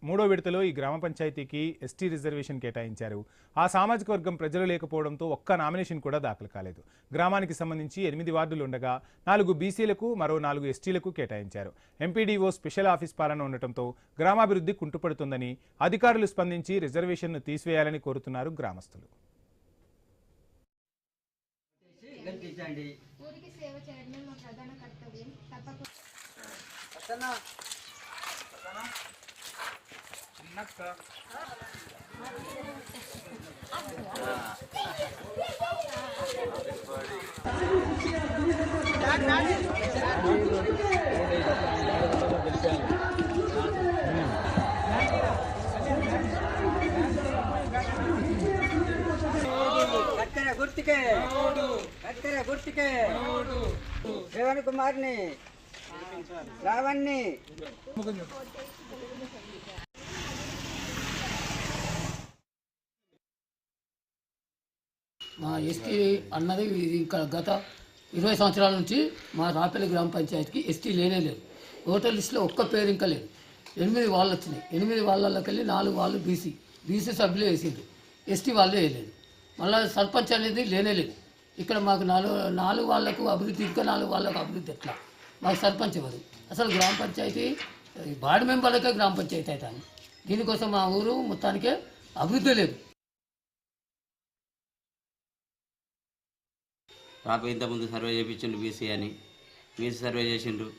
మూడో విడతలో ఈ గ్రామ పంచాయతీకి ఎస్టీ రిజర్వేషన్ కేటాయించారు. ఆ సామాజిక వర్గం ప్రజలు లేకపోవడంతో ఒక్క నామినేషన్ కూడా దాఖలు కాలేదు. గ్రామానికి సంబంధించి 8 వార్డులు ఉండగా 4 బీసీలకు మరో 4 ఎస్టీలకు కేటాయించారు. ఎంపీడీఓ స్పెషల్ ఆఫీస్ పాలన ఉండటంతో గ్రామాభివృద్ధి కుంటుపడుతుందని అధికారులు స్పందించి రిజర్వేషన్ను తీసివేయాలని కోరుతున్నారు గ్రామస్తులు. ఊరికి సేవ చేయడమే మా ప్రధాన కర్తవ్యం. తప్పకుండా గుర్తికే శ్రవణ్ కుమార్ని రావణ్ణి మా ఎస్టీ అన్నది ఇంకా గత 20 సంవత్సరాల నుంచి మా రాపల్లి గ్రామ పంచాయతీకి ఎస్టీ లేనే లేదు. ఓటర్ లిస్టులో ఒక్క పేరు ఇంకా లేదు. 8 వాళ్ళు వచ్చినాయి. 8 వాళ్ళకి వెళ్ళి 4 వాళ్ళు బీసీ సభ్యులు వేసిండ్రు. ఎస్టీ వాళ్ళే వేయలేదు. మళ్ళీ సర్పంచ్ అనేది లేనే లేదు. ఇక్కడ మాకు 4 వాళ్ళకు అభివృద్ధి, ఇంకా 4 వాళ్ళకు అభివృద్ధి ఎట్లా? మాకు సర్పంచ్ ఇవ్వదు. అసలు గ్రామ పంచాయతీ వార్డు మెంబర్లకే గ్రామ పంచాయతీ అవుతాను. దీనికోసం మా ఊరు మొత్తానికే అభివృద్ధి లేదు. రాబో ఇంతకుముందు సర్వే చేయించిండు బీసీ అని, బీసీ సర్వే చేసిండ్రు.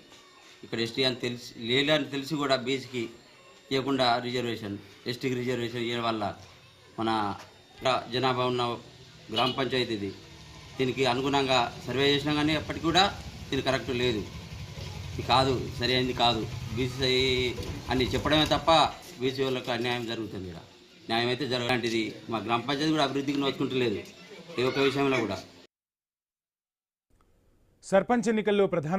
ఇక్కడ ఎస్టీ అని తెలిసి లేదని తెలిసి కూడా బీసీకి ఇవ్వకుండా రిజర్వేషన్, ఎస్టీకి రిజర్వేషన్ ఇవ్వడం వల్ల మన జనాభా ఉన్న గ్రామ పంచాయతీ ఇది. దీనికి అనుగుణంగా సర్వే చేసినా కానీ అప్పటికి కూడా దీనికి కరెక్ట్ లేదు. ఇది కాదు, సరి అయింది కాదు. బీసీ అని చెప్పడమే తప్ప బీసీ వాళ్ళకి అన్యాయం జరుగుతుంది. ఇక్కడ న్యాయం అయితే జరగలాంటిది మా గ్రామ పంచాయతీ కూడా అభివృద్ధికి నోచుకుంటలేదు ఏ ఒక్క విషయంలో కూడా. సర్పంచ్ ఎన్నికల్లో ప్రధాన